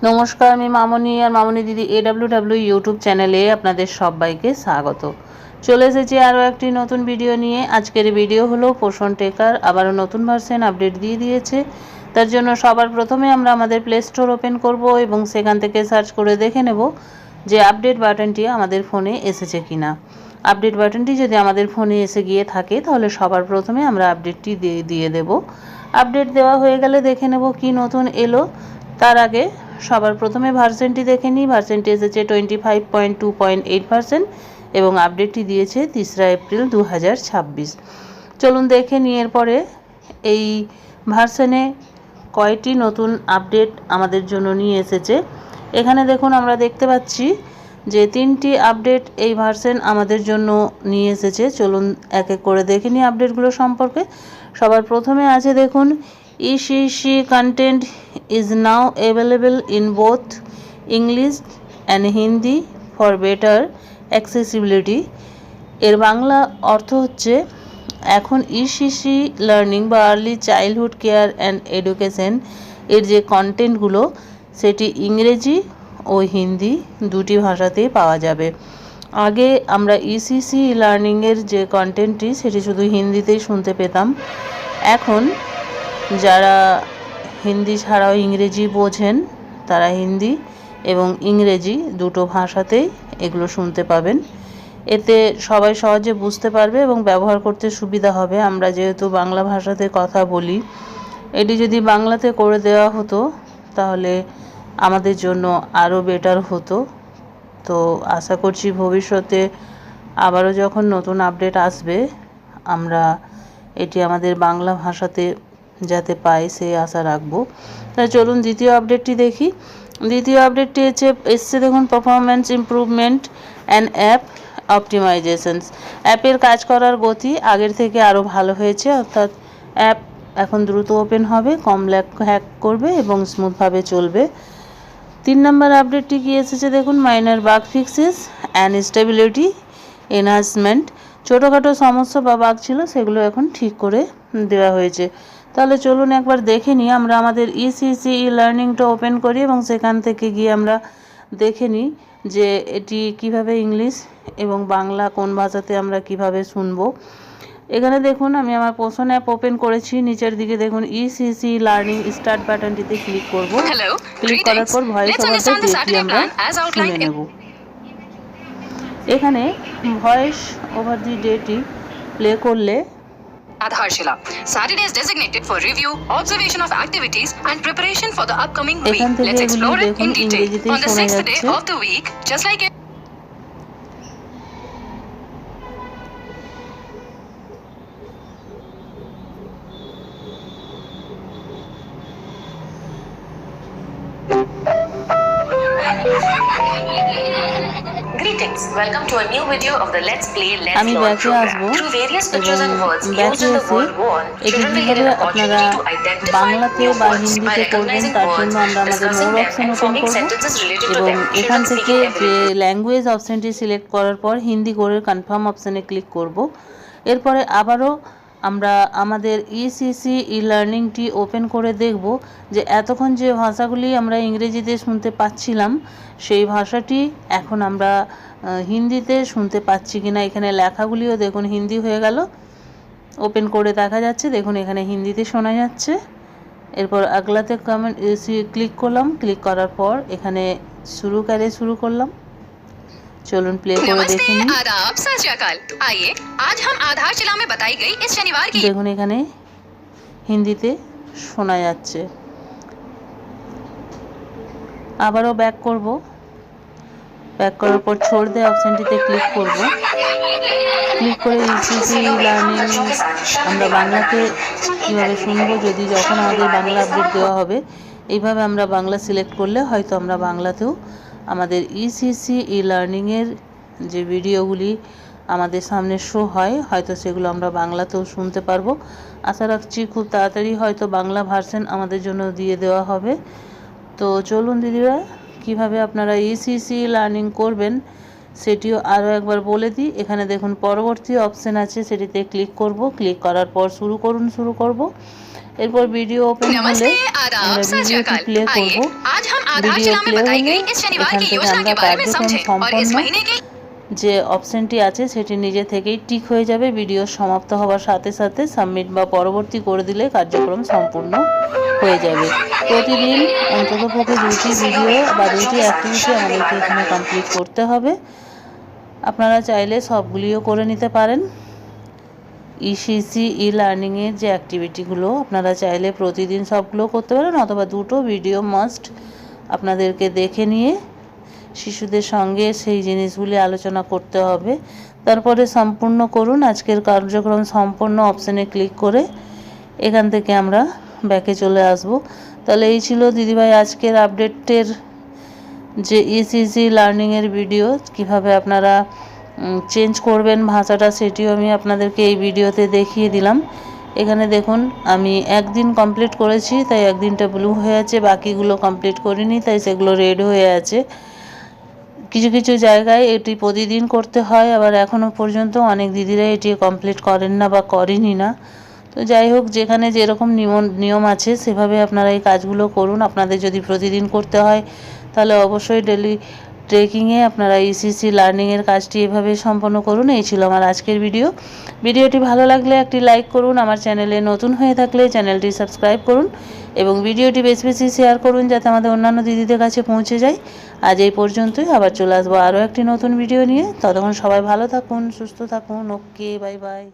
নমস্কার, আমি মামনি আর মামনি দিদি AWW ইউটিউব চ্যানেলে আপনাদের সবাইকে স্বাগত। চলে এসেছি আরও একটি নতুন ভিডিও নিয়ে। আজকের ভিডিও হলো পোষণ টেকার আবারও নতুন ভার্সন আপডেট দিয়ে দিয়েছে। তার জন্য সবার প্রথমে আমরা আমাদের প্লে স্টোর ওপেন করব এবং সেখান থেকে সার্চ করে দেখে নেব যে আপডেট বাটনটি আমাদের ফোনে এসেছে কিনা। আপডেট বাটনটি যদি আমাদের ফোনে এসে গিয়ে থাকে তাহলে সবার প্রথমে আমরা আপডেটটি দিয়ে দেব। আপডেট দেওয়া হয়ে গেলে দেখে নেব কি নতুন এলো। তার আগে সবার প্রথমে ভার্সনটি দেখে নিই। ভার্সনটি এসেছে 25.2.8 এবং আপডেটটি দিয়েছে 3 এপ্রিল 2026। চলুন দেখে নিই এরপরে এই ভার্সনে কয়টি নতুন আপডেট আমাদের জন্য নিয়ে এসেছে। এখানে দেখুন আমরা দেখতে পাচ্ছি যে 3টি আপডেট এই ভার্সন আমাদের জন্য নিয়ে এসেছে। চলুন এক এক করে দেখে নিই আপডেটগুলো সম্পর্কে। সবার প্রথমে আছে দেখুন ECC content is now available in both English and Hindi for better accessibility। এর বাংলা অর্থ হচ্ছে এখন ECC লার্নিং বা early childhood care and education এর যে কন্টেন্টগুলো সেটি ইংরেজি ও হিন্দি দুটি ভাষাতেই পাওয়া যাবে। আগে আমরা ECC লার্নিংয়ের যে কন্টেন্টটি সেটি শুধু হিন্দিতেই শুনতে পেতাম। এখন যারা হিন্দি ছাড়াও ইংরেজি বোঝেন তারা হিন্দি এবং ইংরেজি দুটো ভাষাতেই এগুলো শুনতে পাবেন। এতে সবাই সহজে বুঝতে পারবে এবং ব্যবহার করতে সুবিধা হবে। আমরা যেহেতু বাংলা ভাষাতে কথা বলি, এটি যদি বাংলাতে করে দেওয়া হতো তাহলে আমাদের জন্য আরও বেটার হতো। তো আশা করছি ভবিষ্যতে আবারও যখন নতুন আপডেট আসবে আমরা এটি আমাদের বাংলা ভাষাতে যাতে পাই সেই আশা রাখবো। তাই চলুন দ্বিতীয় আপডেটটি দেখি। দ্বিতীয় আপডেটটি এসছে দেখুন পারফরম্যান্স ইমপ্রুভমেন্ট অ্যান্ড অ্যাপ অপটিমাইজেশনস। অ্যাপের কাজ করার গতি আগের থেকে আরও ভালো হয়েছে, অর্থাৎ অ্যাপ এখন দ্রুত ওপেন হবে, কম হ্যাক করবে এবং স্মুথভাবে চলবে। 3 নম্বর আপডেটটি কি এসেছে দেখুন minor bug fixes and stability enhancement. ছোটোখাটো সমস্যা বা বাগ ছিল সেগুলো এখন ঠিক করে দেওয়া হয়েছে। তাহলে চলুন একবার দেখে নিই। আমরা আমাদের ECC লার্নিংটা ওপেন করি এবং সেখান থেকে গিয়ে আমরা দেখে নিই যে এটি কিভাবে ইংলিশ এবং বাংলা কোন ভাষাতে আমরা কিভাবে শুনবো। এখানে দেখুন আমি আমার পোষণ অ্যাপ ওপেন করেছি। নিচের দিকে দেখুন ECC লার্নিং স্টার্ট বাটনটিতে ক্লিক করব। ক্লিক করার পর ভয়েস ওভারটা যেটি আমরা শুনে নেব। এখানে ভয়েস ওভার দি ডেটি প্লে করলে Adharshila. Saturday is designated for review, observation of activities and preparation for the upcoming week. Let's explore it in detail. On the 6th day of the week, just like it. Greetings. Welcome to a new video of the Let's Play Let's Learn program. Through various pictures and words used in the word wall, children will get an opportunity to identify new words by recognizing words, discussing them, and forming sentences related to them. এখান থেকে যে language অপশনটি select করার পর হিন্দি করে confirm অপশনে click করব। এরপরে আবারও আমরা আমাদের ECC লার্নিংটি ওপেন করে দেখব যে এতক্ষণ যে ভাষাগুলি আমরা ইংরেজিতে শুনতে পাচ্ছিলাম সেই ভাষাটি এখন আমরা হিন্দিতে শুনতে পাচ্ছি কিনা। এখানে লেখাগুলিও দেখুন হিন্দি হয়ে গেল। ওপেন করে দেখা যাচ্ছে দেখুন এখানে হিন্দিতে শোনা যাচ্ছে। এরপর আগলাতে কমেন্ট ক্লিক করলাম। ক্লিক করার পর এখানে শুরু করলাম। चलून प्ले করে দেখে নিই। आदाब सत श्री अकाल। आइए आज हम आधारशिला में बताई गई इस शनिवार की দেখুন এখানে হিন্দিতে শোনা যাচ্ছে। আবারও ব্যাক করব। ব্যাক করার পর ছোড় দে অপশনটিতে ক্লিক করব। ক্লিক করে ECC লার্নিং আমরা বাংলাতে কিভাবে শুনবো, যদি যখন আমাদের বাংলা আপডেট দেওয়া হবে এইভাবে আমরা বাংলা সিলেক্ট করলে হয়তো আমরা বাংলাতেও আমাদের ECC লার্নিংয়ের যে ভিডিওগুলি আমাদের সামনে শো হয় হয়তো সেগুলো আমরা বাংলাতেও শুনতে পারবো। আশা রাখছি খুব তাড়াতাড়ি হয়তো বাংলা ভার্সন আমাদের জন্য দিয়ে দেওয়া হবে। তো চলুন দিদিরা কিভাবে আপনারা ECC লার্নিং করবেন সেটিও আরও একবার বলে দিই। এখানে দেখুন পরবর্তী অপশন আছে, সেটিতে ক্লিক করব। ক্লিক করার পর শুরু করব। এরপর ভিডিও ওপেন হলে আমরা ভিডিওটি প্লে করব। ভিডিও প্লে হলে এখান থেকে আমরা কার্যক্রম সম্পন্ন যে অপশনটি আছে সেটি নিজে থেকেই টিক হয়ে যাবে। ভিডিও সমাপ্ত হওয়ার সাথে সাথে সাবমিট বা পরবর্তী করে দিলে কার্যক্রম সম্পূর্ণ হয়ে যাবে। প্রতিদিন অন্ততপক্ষে 2টি ভিডিও বা 2টি অ্যাক্টিভিটি আমাদেরকে এখানে কমপ্লিট করতে হবে। আপনারা চাইলে সবগুলিও করে নিতে পারেন। ইসিসি ই লার্নিংয়ের যে অ্যাক্টিভিটিগুলো আপনারা চাইলে প্রতিদিন সবগুলো করতে পারেন, অথবা 2টো ভিডিও মাস্ট আপনাদেরকে দেখে নিয়ে শিশুদের সঙ্গে সেই জিনিসগুলি আলোচনা করতে হবে। তারপরে সম্পূর্ণ করুন। আজকের কার্যক্রম সম্পূর্ণ অপশানে ক্লিক করে এখান থেকে আমরা ব্যাকে চলে আসব। তাহলে এই ছিল দিদিভাই আজকের আপডেটের যে ইসিসি লার্নিংয়ের ভিডিও, কিভাবে আপনারা চেঞ্জ করবেন ভাষাটা সেটিও আমি আপনাদেরকে এই ভিডিওতে দেখিয়ে দিলাম। এখানে দেখুন আমি একদিন কমপ্লিট করেছি তাই একদিনটা ব্লু হয়ে আছে, বাকিগুলো কমপ্লিট করিনি তাই সেগুলো রেড হয়ে আছে। কিছু কিছু জায়গায় এটি প্রতিদিন করতে হয়, আবার এখনও পর্যন্ত অনেক দিদিরা এটি কমপ্লিট করেন না বা করেনি না। তো যাই হোক, যেখানে যেরকম নিয়ম আছে সেভাবে আপনারা এই কাজগুলো করুন। আপনাদের যদি প্রতিদিন করতে হয় তাহলে অবশ্যই ডেলি ট্রেকিংয়ে আপনারা ইসিসি লার্নিংয়ের কাজটি এভাবে সম্পন্ন করুন। এই ছিল আমার আজকের ভিডিওটি ভালো লাগলে একটি লাইক করুন, আমার চ্যানেলে নতুন হয়ে থাকলে চ্যানেলটি সাবস্ক্রাইব করুন এবং ভিডিওটি বেশি বেশি শেয়ার করুন যাতে আমাদের অন্যান্য দিদিদের কাছে পৌঁছে যায়। আজ এই পর্যন্তই, আবার চলে আসবো আরও একটি নতুন ভিডিও নিয়ে। ততক্ষণ সবাই ভালো থাকুন, সুস্থ থাকুন। ওকে, বাই বাই।